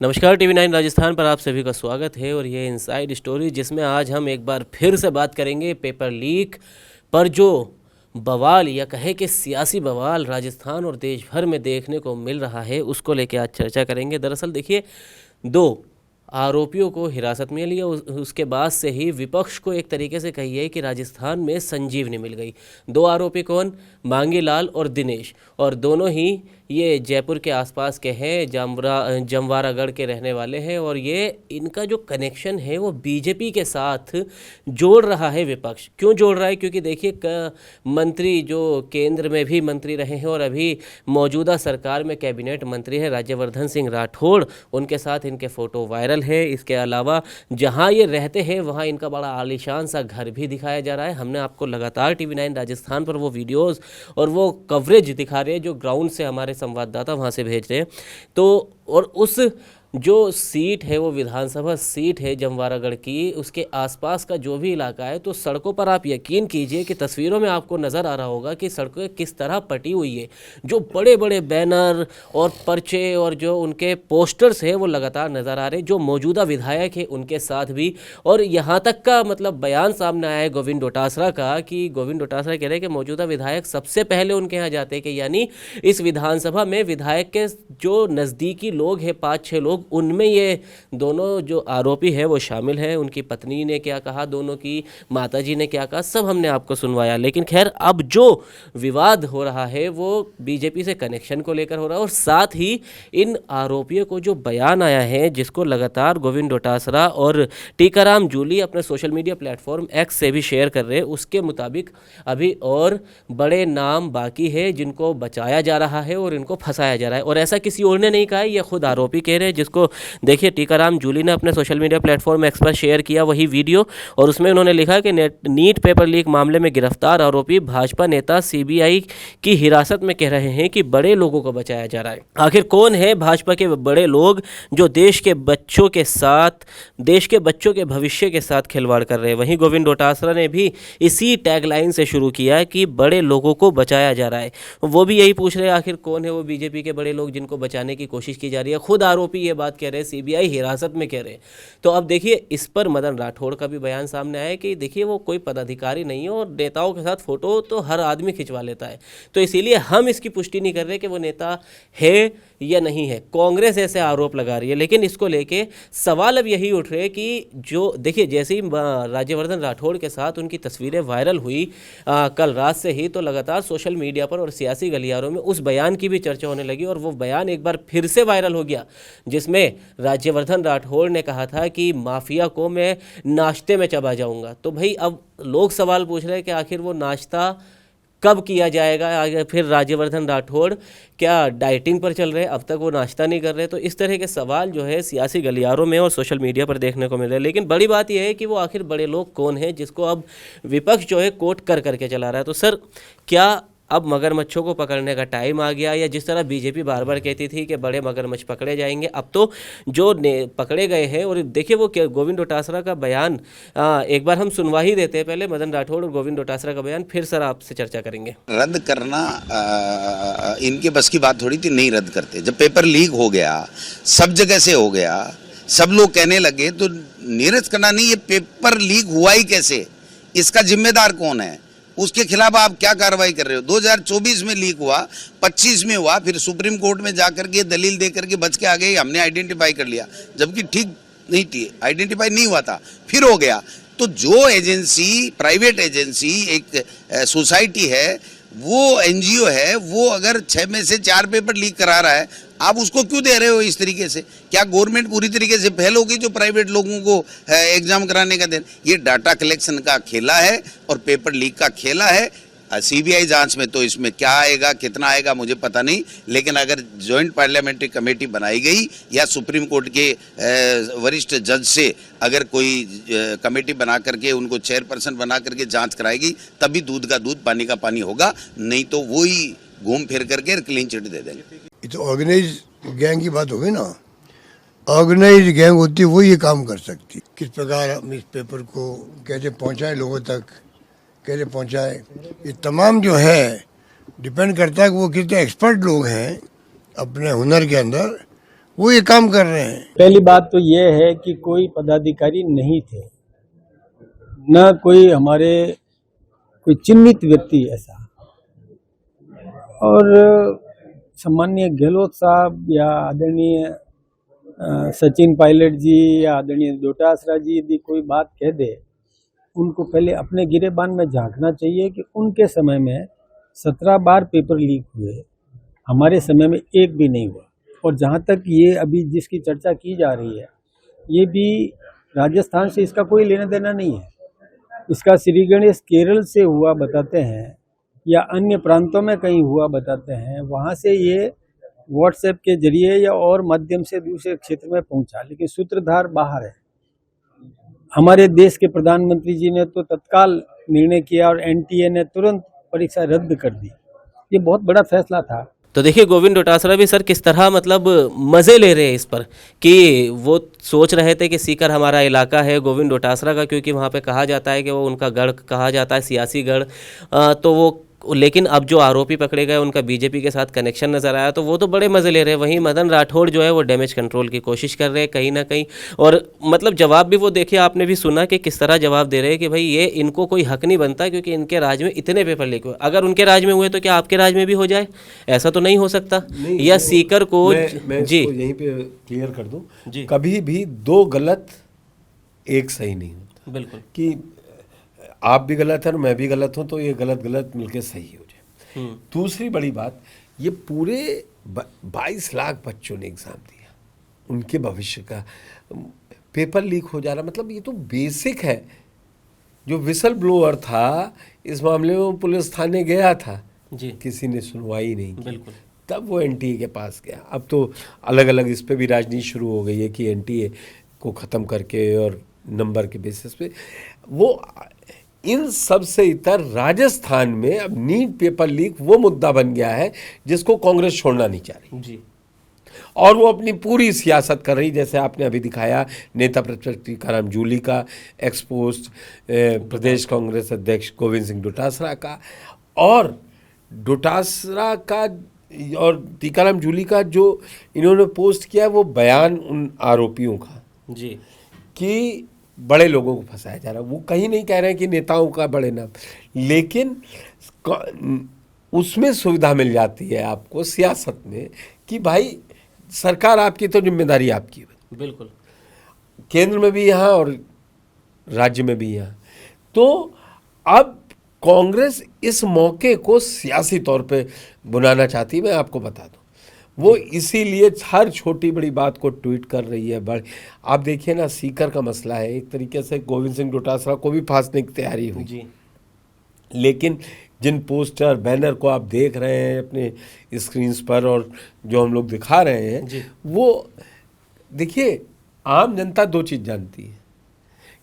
नमस्कार टीवी 9 राजस्थान पर आप सभी का स्वागत है और ये इनसाइड स्टोरी जिसमें आज हम एक बार फिर से बात करेंगे पेपर लीक पर जो बवाल या कहे कि सियासी बवाल राजस्थान और देश भर में देखने को मिल रहा है उसको लेके आज चर्चा करेंगे। दरअसल देखिए, दो आरोपियों को हिरासत में लिया, उसके बाद से ही विपक्ष को एक तरीके से कहिए कि राजस्थान में संजीवनी मिल गई। दो आरोपी कौन? मांगी लाल और दिनेश, और दोनों ही ये जयपुर के आसपास के हैं, जमवारागढ़ के रहने वाले हैं और ये इनका जो कनेक्शन है वो बीजेपी के साथ जोड़ रहा है विपक्ष। क्यों जोड़ रहा है? क्योंकि देखिए, मंत्री जो केंद्र में भी मंत्री रहे हैं और अभी मौजूदा सरकार में कैबिनेट मंत्री हैं राज्यवर्धन सिंह राठौड़, उनके साथ इनके फ़ोटो वायरल है। इसके अलावा जहां ये रहते हैं वहां इनका बड़ा आलीशान सा घर भी दिखाया जा रहा है। हमने आपको लगातार टीवी 9 राजस्थान पर वो वीडियोस और वो कवरेज दिखा रहे हैं जो ग्राउंड से हमारे संवाददाता वहाँ से भेज रहे हैं। तो और उस जो सीट है वो विधानसभा सीट है जमवारागढ़ की, उसके आसपास का जो भी इलाका है, तो सड़कों पर आप यकीन कीजिए कि तस्वीरों में आपको नज़र आ रहा होगा कि सड़कें किस तरह पटी हुई है। जो बड़े बड़े बैनर और पर्चे और जो उनके पोस्टर्स है वो लगातार नज़र आ रहे हैं। जो मौजूदा विधायक है उनके साथ भी, और यहाँ तक का मतलब बयान सामने आया है गोविंद डोटासरा का कि गोविंद डोटासरा कह रहे हैं कि मौजूदा विधायक सबसे पहले उनके यहाँ जाते हैं, कि यानी इस विधानसभा में विधायक के जो नज़दीकी लोग हैं 5-6 लोग, उनमें ये दोनों जो आरोपी है वो शामिल हैं। उनकी पत्नी ने क्या कहा, दोनों की माताजी ने क्या कहा, सब हमने आपको सुनवाया। लेकिन खैर, अब जो विवाद हो रहा है वो बीजेपी से कनेक्शन को लेकर हो रहा है, और साथ ही इन आरोपियों को जो बयान आया है जिसको लगातार गोविंद डोटासरा और टीकाराम जूली अपने सोशल मीडिया प्लेटफॉर्म एक्स से भी शेयर कर रहे हैं, उसके मुताबिक अभी और बड़े नाम बाकी है जिनको बचाया जा रहा है और इनको फंसाया जा रहा है। और ऐसा किसी और ने नहीं कहा है, ये खुद आरोपी कह रहे हैं, जिसको देखिए टीकाराम जूली ने अपने सोशल मीडिया प्लेटफॉर्म एक्स पर शेयर किया वही वीडियो, और उसमें उन्होंने लिखा कि नीट पेपर लीक मामले में गिरफ्तार आरोपी भाजपा नेता सीबीआई की हिरासत में कह रहे हैं कि बड़े लोगों को बचाया जा रहा है। आखिर कौन है भाजपा के बड़े लोग जो देश के बच्चों के साथ, देश के बच्चों के भविष्य के साथ खिलवाड़ कर रहे हैं? वहीं गोविंद डोटासरा ने भी इसी टैगलाइन से शुरू किया कि बड़े लोगों को बचाया जा रहा है। वो भी यही पूछ रहे हैं आखिर कौन है वो बीजेपी के बड़े लोग जिनको बचाने की कोशिश की जा रही है। खुद आरोपी ये बात कह रहे हैं, सीबीआई हिरासत में कह रहे हैं। तो अब देखिए, इस पर मदन राठौड़ का भी बयान सामने आया है कि देखिए वो कोई पदाधिकारी नहीं है और नेताओं के साथ फोटो तो हर आदमी खिंचवा लेता है, तो इसीलिए हम इसकी पुष्टि नहीं कर रहे कि वो नेता है या नहीं है। कांग्रेस ऐसे आरोप लगा रही है, लेकिन इसको लेके सवाल अब यही उठ रहे हैं कि जो देखिए, जैसे ही राज्यवर्धन राठौड़ के साथ उनकी तस्वीरें वायरल हुई कल रात से ही, तो लगातार सोशल मीडिया पर और सियासी गलियारों में उस बयान की भी चर्चा होने लगी, और वो बयान एक बार फिर से वायरल हो गया जिसमें राज्यवर्धन राठौड़ ने कहा था कि माफिया को मैं नाश्ते में चबा जाऊंगा। तो भाई, अब लोग सवाल पूछ रहे हैं कि आखिर वो नाश्ता कब किया जाएगा? फिर राज्यवर्धन राठौड़ क्या डाइटिंग पर चल रहे हैं? अब तक वो नाश्ता नहीं कर रहे। तो इस तरह के सवाल जो है सियासी गलियारों में और सोशल मीडिया पर देखने को मिल रहे हैं। लेकिन बड़ी बात यह है कि वो आखिर बड़े लोग कौन हैं जिसको अब विपक्ष जो है कोट कर करके चला रहा है। तो सर, क्या अब मगरमच्छों को पकड़ने का टाइम आ गया, या जिस तरह बीजेपी बार बार कहती थी कि बड़े मगरमच्छ पकड़े जाएंगे, अब तो जो पकड़े गए हैं? और देखिए, वो गोविंद डोटासरा का बयान एक बार हम सुनवा ही देते हैं, पहले मदन राठौड़ और गोविंद डोटासरा का बयान, फिर सर आपसे चर्चा करेंगे। रद्द करना इनके बस की बात थोड़ी थी, नहीं रद्द करते। जब पेपर लीक हो गया, सब जगह से हो गया, सब लोग कहने लगे, तो निरस्त करना नहीं, ये पेपर लीक हुआ ही कैसे, इसका जिम्मेदार कौन है, उसके खिलाफ आप क्या कार्रवाई कर रहे हो? 2024 में लीक हुआ, 25 में हुआ, फिर सुप्रीम कोर्ट में जाकर के दलील दे करके बच के आ गए, हमने आइडेंटिफाई कर लिया, जबकि ठीक नहीं थी, आइडेंटिफाई नहीं हुआ था, फिर हो गया। तो जो एजेंसी, प्राइवेट एजेंसी, एक सोसाइटी है, वो एनजीओ है, वो अगर 6 में से 4 पेपर लीक करा रहा है, आप उसको क्यों दे रहे हो इस तरीके से? क्या गवर्नमेंट पूरी तरीके से फेल होगी जो प्राइवेट लोगों को एग्जाम कराने का दिन? ये डाटा कलेक्शन का खेला है और पेपर लीक का खेला है। सीबीआई जांच में तो इसमें क्या आएगा, कितना आएगा, मुझे पता नहीं, लेकिन अगर जॉइंट पार्लियामेंट्री कमेटी बनाई गई या सुप्रीम कोर्ट के वरिष्ठ जज से अगर कोई कमेटी बना करके उनको चेयरपर्सन बना करके जांच कराएगी, तभी दूध का दूध पानी का पानी होगा, नहीं तो वही घूम फिर करके क्लीन चिट दे देंगे। ये तो ऑर्गेनाइज गैंग की बात होगी ना। ऑर्गेनाइज गैंग होती वो ये काम कर सकती। किस प्रकार हम इस पेपर को कैसे पहुंचाए लोगों तक, कैसे पहुंचाए, ये तमाम जो है डिपेंड करता है कि वो कितने एक्सपर्ट लोग हैं अपने हुनर के अंदर, वो ये काम कर रहे हैं। पहली बात तो ये है कि कोई पदाधिकारी नहीं थे, न कोई हमारे कोई चिन्हित व्यक्ति ऐसा। और सम्माननीय गहलोत साहब या आदरणीय सचिन पायलट जी या आदरणीय डोटासरा जी यदि कोई बात कह दे, उनको पहले अपने गिरेबान में झांकना चाहिए कि उनके समय में 17 बार पेपर लीक हुए, हमारे समय में एक भी नहीं हुआ। और जहाँ तक ये अभी जिसकी चर्चा की जा रही है, ये भी राजस्थान से इसका कोई लेना देना नहीं है। इसका श्री गणेश केरल से हुआ बताते हैं या अन्य प्रांतों में कहीं हुआ बताते हैं, वहाँ से ये व्हाट्सएप के जरिए या और माध्यम से दूसरे क्षेत्र में पहुँचा, लेकिन सूत्रधार बाहर है। हमारे देश के प्रधानमंत्री जी ने तो तत्काल निर्णय किया और एनटीए ने तुरंत परीक्षा रद्द कर दी। ये बहुत बड़ा फैसला था। तो देखिए गोविंद डोटासरा भी सर किस तरह मतलब मज़े ले रहे हैं इस पर कि वो सोच रहे थे कि सीकर हमारा इलाका है गोविंद डोटासरा का, क्योंकि वहाँ पे कहा जाता है कि वो उनका गढ़ कहा जाता है, सियासी गढ़। तो वो लेकिन अब जो आरोपी पकड़े गए उनका बीजेपी के साथ कनेक्शन नज़र आया, तो वो तो बड़े मज़े ले रहे हैं। वहीं मदन राठौड़ जो है वो डैमेज कंट्रोल की कोशिश कर रहे हैं कहीं ना कहीं। और मतलब जवाब भी वो देखिए, आपने भी सुना कि किस तरह जवाब दे रहे हैं कि भाई ये इनको कोई हक नहीं बनता क्योंकि इनके राज्य में इतने पेपर लीक हुए। अगर उनके राज्य में हुए तो क्या आपके राज्य में भी हो जाए? ऐसा तो नहीं हो सकता। या सीकर को मैं जी यहीं पे क्लियर कर दूं, जी। कभी भी दो गलत एक सही नहीं होता। बिल्कुल कि आप भी गलत हैं और मैं भी गलत हूं, तो ये गलत गलत मिलके सही हो जाए। दूसरी बड़ी बात, ये पूरे 22 लाख बच्चों ने एग्ज़ाम दिया, उनके भविष्य का पेपर लीक हो जा रहा, मतलब ये तो बेसिक है। जो विसल ब्लोअर था इस मामले में पुलिस थाने गया था जी, किसी ने सुनवाई नहीं की, बिल्कुल। तब वो एनटीए के पास गया। अब तो अलग अलग इस पे भी राजनीति शुरू हो गई है कि एनटीए को ख़त्म करके और नंबर के बेसिस पे वो इन सब से इतर राजस्थान में अब नीट पेपर लीक वो मुद्दा बन गया है जिसको कांग्रेस छोड़ना नहीं चाह रही जी। और वो अपनी पूरी सियासत कर रही। जैसे आपने अभी दिखाया नेता प्रतिपक्ष टीकाराम जूली का एक्सपोस्ट, प्रदेश कांग्रेस अध्यक्ष गोविंद सिंह डोटासरा का, और डोटासरा का और टीकाराम जूली का जो इन्होंने पोस्ट किया वो बयान उन आरोपियों का जी कि बड़े लोगों को फंसाया जा रहा है। वो कहीं नहीं कह रहे हैं कि नेताओं का बड़े नाम, लेकिन उसमें सुविधा मिल जाती है आपको सियासत में कि भाई सरकार आपकी तो जिम्मेदारी आपकी है, बिल्कुल, केंद्र में भी यहाँ और राज्य में भी यहाँ। तो अब कांग्रेस इस मौके को सियासी तौर पे बुनाना चाहती है। मैं आपको बता दूं, वो इसीलिए हर छोटी बड़ी बात को ट्वीट कर रही है। आप देखिए ना, सीकर का मसला है, एक तरीके से गोविंद सिंह डोटासरा को भी फांसने की तैयारी हुई जी, लेकिन जिन पोस्टर बैनर को आप देख रहे हैं अपने स्क्रीन्स पर और जो हम लोग दिखा रहे हैं, वो देखिए आम जनता दो चीज़ जानती है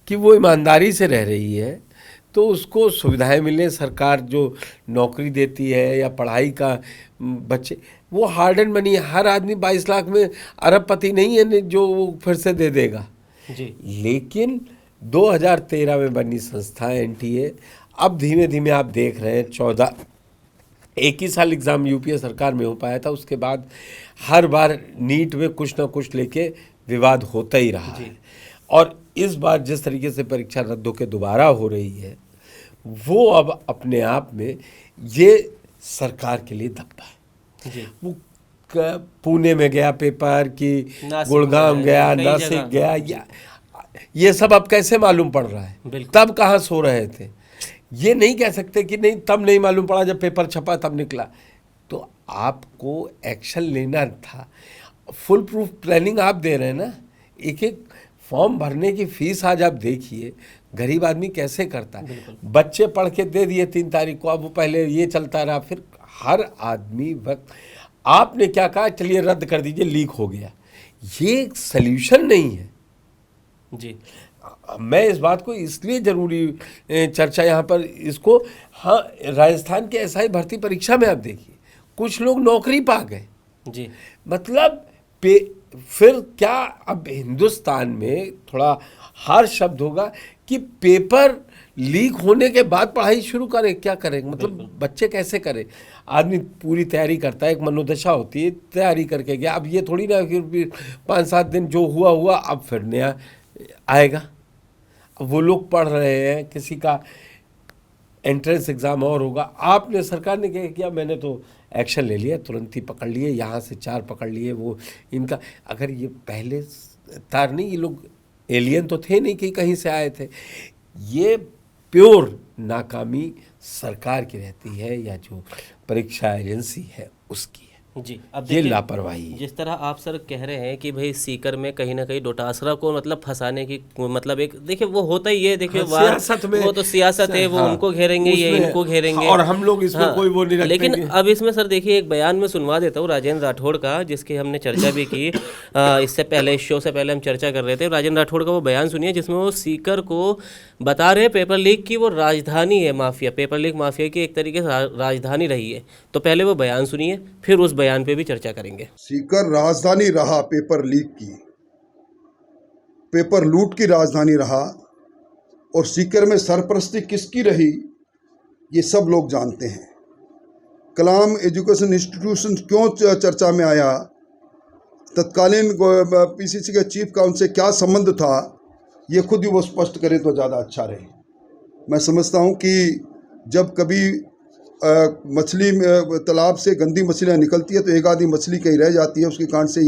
कि वो ईमानदारी से रह रही है तो उसको सुविधाएं मिलें, सरकार जो नौकरी देती है या पढ़ाई का बच्चे, वो हार्ड एंड मनी। हर आदमी 22 लाख में अरबपति नहीं है जो वो फिर से दे देगा जी। लेकिन 2013 में बनी संस्था एनटीए, अब धीमे धीमे आप देख रहे हैं 14 एक ही साल एग्ज़ाम यूपीए सरकार में हो पाया था, उसके बाद हर बार नीट में कुछ ना कुछ लेके विवाद होता ही रहा है। और इस बार जिस तरीके से परीक्षा रद्द होकर दोबारा हो रही है, वो अब अपने आप में ये सरकार के लिए धब्बा है जी। वो पुणे में गया पेपर कि नासिक गुड़गांव गया, कई नासिक जगह। गया, ये सब अब कैसे मालूम पड़ रहा है? बिल्कुल। तब कहाँ सो रहे थे? ये नहीं कह सकते कि नहीं तब नहीं मालूम पड़ा, जब पेपर छपा तब निकला। तो आपको एक्शन लेना था। फुल प्रूफ प्लानिंग आप दे रहे हैं ना, एक एक फॉर्म भरने की फीस आज आप देखिए गरीब आदमी कैसे करता है। बच्चे पढ़ के दे दिए 3 तारीख को, अब वो पहले ये चलता रहा, फिर हर आदमी वक्त आपने क्या कहा, चलिए रद्द कर दीजिए, लीक हो गया। ये सल्यूशन नहीं है जी। मैं इस बात को इसलिए ज़रूरी चर्चा यहाँ पर इसको, हाँ राजस्थान के एसआई भर्ती परीक्षा में आप देखिए कुछ लोग नौकरी पा गए जी। मतलब फिर क्या अब हिंदुस्तान में थोड़ा हार्श शब्द होगा कि पेपर लीक होने के बाद पढ़ाई शुरू करें, क्या करें, मतलब बच्चे कैसे करें। आदमी पूरी तैयारी करता है, एक मनोदशा होती है, तैयारी करके गया। अब ये थोड़ी ना कि 5-7 दिन जो हुआ हुआ अब फिर नया आएगा। अब वो लोग पढ़ रहे हैं, किसी का एंट्रेंस एग्ज़ाम और होगा, आपने सरकार ने क्या किया, मैंने तो एक्शन ले लिया, तुरंत ही पकड़ लिए, यहाँ से 4 पकड़ लिए। वो इनका अगर ये पहले तार नहीं, ये लोग एलियन तो थे नहीं कि कहीं से आए थे। ये प्योर नाकामी सरकार की रहती है या जो परीक्षा एजेंसी है उसकी है। जी, अब ये देखिए, लापरवाही है। जिस तरह आप सर कह रहे हैं कि भाई सीकर में कहीं ना कहीं डोटासरा को मतलब फंसाने की मतलब एक देखिए वो होता ही है, देखिए हाँ, वार सियासत में वो तो सियासत है, वो हाँ, उनको घेरेंगे, ये उसमें इनको घेरेंगे, और हम लोग इसमें कोई वो नहीं रखते लेकिन कि- अब इसमें सर देखिए एक बयान में सुनवा देता हूँ राजेंद्र राठौड़ का, जिसकी हमने चर्चा भी की इससे पहले, इस शो से पहले हम चर्चा कर रहे थे। राजेंद्र राठौड़ का वो बयान सुनिए जिसमें वो सीकर को बता रहे पेपर लीक की वो राजधानी है, माफिया, पेपर लीक माफिया की एक तरीके से राजधानी रही है। तो पहले वो बयान सुनिए, फिर उस बयान पे भी चर्चा करेंगे। सीकर राजधानी रहा पेपर लीक की, पेपर लूट की राजधानी रहा, और सीकर में सरपरस्ती किसकी रही ये सब लोग जानते हैं। कलाम एजुकेशन इंस्टीट्यूशन क्यों चर्चा में आया, तत्कालीन पीसीसी के चीफ का उनसे क्या संबंध था, ये खुद ही वो स्पष्ट करें तो ज़्यादा अच्छा रहे। मैं समझता हूँ कि जब कभी मछली में तालाब से गंदी मछलियाँ निकलती है तो एक आधी मछली कहीं रह जाती है, उसके कारण से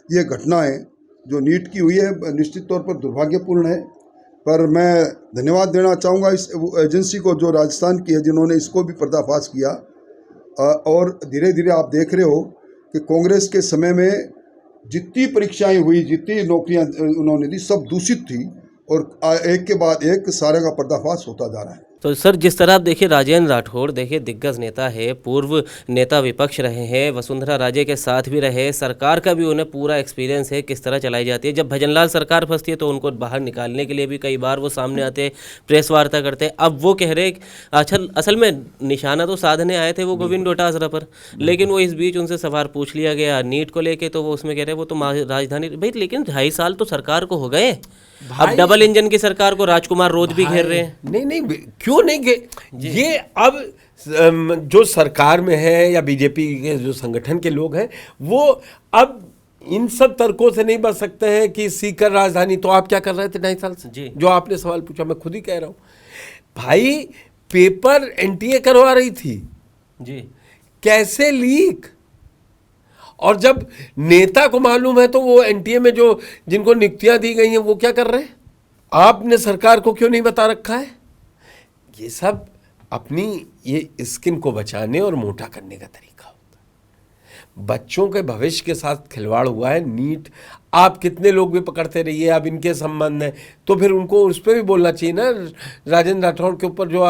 ये घटनाएं जो नीट की हुई है निश्चित तौर पर दुर्भाग्यपूर्ण है। पर मैं धन्यवाद देना चाहूँगा इस एजेंसी को जो राजस्थान की है, जिन्होंने इसको भी पर्दाफाश किया। और धीरे धीरे आप देख रहे हो कि कांग्रेस के समय में जितनी परीक्षाएं हुई, जितनी नौकरियां उन्होंने दी, सब दूषित थी, और एक के बाद एक सारे का पर्दाफाश होता जा रहा है। तो सर जिस तरह आप देखिए राजेंद्र राठौड़ देखिए दिग्गज नेता है, पूर्व नेता विपक्ष रहे हैं, वसुंधरा राजे के साथ भी रहे, सरकार का भी उन्हें पूरा एक्सपीरियंस है किस तरह चलाई जाती है। जब भजनलाल सरकार फंसती है तो उनको बाहर निकालने के लिए भी कई बार वो सामने आते, प्रेस वार्ता करते। अब वो कह रहे असल में निशाना तो साधने आए थे वो गोविंद डोटासरा पर, लेकिन वो इस बीच उनसे सवाल पूछ लिया गया नीट को लेके, तो वो उसमें कह रहे वो तो राजधानी भाई, लेकिन 2.5 साल तो सरकार को हो गए। अब डबल इंजन की सरकार को राजकुमार रोज भी घेर रहे हैं। नहीं, क्यों नहीं ये अब जो सरकार में है या बीजेपी के जो संगठन के लोग हैं, वो अब इन सब तर्कों से नहीं बच सकते हैं कि सीकर राजधानी। तो आप क्या कर रहे थे 2.5 साल से? जी, जो आपने सवाल पूछा मैं खुद ही कह रहा हूँ भाई, पेपर एनटीए करवा रही थी जी, कैसे लीक। और जब नेता को मालूम है तो वो एनटीए में जो जिनको नियुक्तियां दी गई हैं वो क्या कर रहे हैं, आपने सरकार को क्यों नहीं बता रखा है? ये सब अपनी ये स्किन को बचाने और मोटा करने का तरीका होता है। बच्चों के भविष्य के साथ खिलवाड़ हुआ है। नीट आप कितने लोग भी पकड़ते रहिए, अब इनके संबंध है तो फिर उनको उस पर भी बोलना चाहिए ना। राजेंद्र राठौड़ के ऊपर जो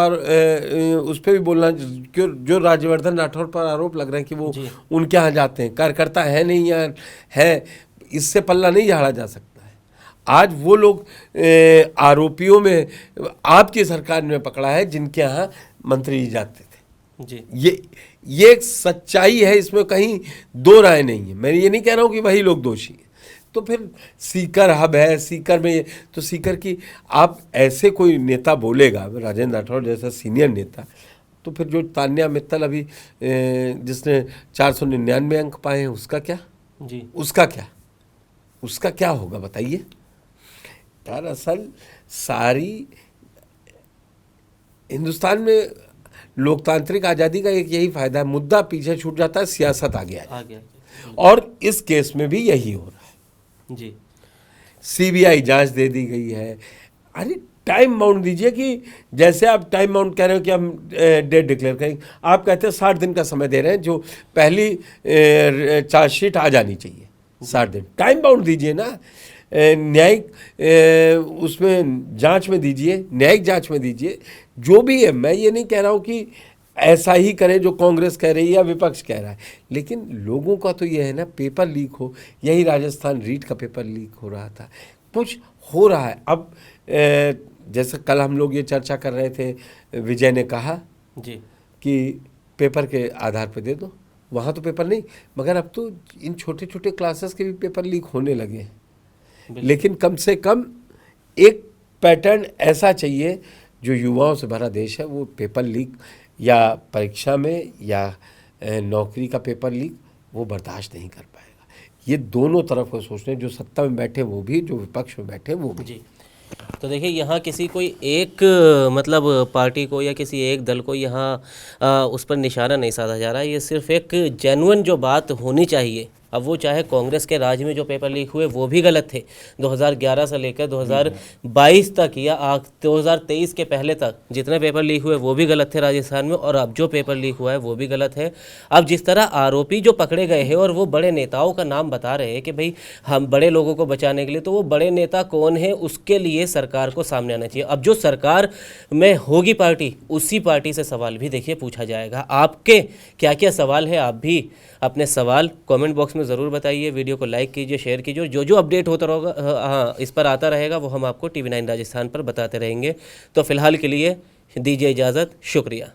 उस पर भी बोलना, जो राज्यवर्धन राठौड़ पर आरोप लग रहे हैं कि वो उनके यहाँ जाते हैं, कार्यकर्ता है नहीं यार, है, इससे पल्ला नहीं झाड़ा जा सकता। आज वो लोग आरोपियों में आपकी सरकार ने पकड़ा है जिनके यहाँ मंत्री जी जाते थे। जी, ये एक सच्चाई है, इसमें कहीं दो राय नहीं है। मैं ये नहीं कह रहा हूँ कि वही लोग दोषी हैं। तो फिर सीकर हब है, सीकर में तो सीकर की आप ऐसे कोई नेता बोलेगा, राजेंद्र राठौड़ जैसा सीनियर नेता, तो फिर जो तान्या मित्तल अभी जिसने 499 अंक पाए हैं उसका क्या? जी, उसका क्या होगा बताइए यार। असल सारी हिंदुस्तान में लोकतांत्रिक आज़ादी का एक यही फायदा है, मुद्दा पीछे छूट जाता है, सियासत आगे आ जाती है। और इस केस में भी यही हो रहा है। जी, सीबीआई जांच दे दी गई है। अरे टाइम बाउंड दीजिए, कि जैसे आप टाइम बाउंड कह रहे हो कि हम डेट डिक्लेयर करेंगे, आप कहते हैं 60 दिन का समय दे रहे हैं, जो पहली चार्जशीट आ जानी चाहिए 60 दिन। टाइम बाउंड दीजिए ना, न्यायिक उसमें जांच में दीजिए, न्यायिक जांच में दीजिए, जो भी है। मैं ये नहीं कह रहा हूँ कि ऐसा ही करें जो कांग्रेस कह रही है या विपक्ष कह रहा है, लेकिन लोगों का तो ये है ना, पेपर लीक हो। यही राजस्थान रीट का पेपर लीक हो रहा था, कुछ हो रहा है। अब जैसे कल हम लोग ये चर्चा कर रहे थे, विजय ने कहा जी कि पेपर के आधार पर दे दो, वहाँ तो पेपर नहीं, मगर अब तो इन छोटे छोटे क्लासेस के भी पेपर लीक होने लगे हैं। लेकिन कम से कम एक पैटर्न ऐसा चाहिए जो युवाओं से भरा देश है, वो पेपर लीक या परीक्षा में या नौकरी का पेपर लीक वो बर्दाश्त नहीं कर पाएगा। ये दोनों तरफ को सोचने, जो सत्ता में बैठे वो भी, जो विपक्ष में बैठे वो भी। जी, तो देखिए यहाँ किसी कोई एक मतलब पार्टी को या किसी एक दल को यहाँ उस पर निशाना नहीं साधा जा रहा है। ये सिर्फ एक जेन्युइन जो बात होनी चाहिए, अब वो चाहे कांग्रेस के राज में जो पेपर लीक हुए वो भी गलत थे 2011 से लेकर 2022 तक या 2023 के पहले तक जितने पेपर लीक हुए वो भी गलत थे राजस्थान में, और अब जो पेपर लीक हुआ है वो भी गलत है। अब जिस तरह आरोपी जो पकड़े गए हैं और वो बड़े नेताओं का नाम बता रहे हैं कि भाई हम बड़े लोगों को बचाने के लिए, तो वो बड़े नेता कौन है उसके लिए सरकार को सामने आना चाहिए। अब जो सरकार में होगी पार्टी, उसी पार्टी से सवाल भी देखिए पूछा जाएगा। आपके क्या क्या सवाल है, आप भी अपने सवाल कमेंट बॉक्स में ज़रूर बताइए। वीडियो को लाइक कीजिए, शेयर कीजिए, जो जो अपडेट होता रहेगा, हाँ इस पर आता रहेगा वो हम आपको TV9 राजस्थान पर बताते रहेंगे। तो फिलहाल के लिए दीजिए इजाज़त, शुक्रिया।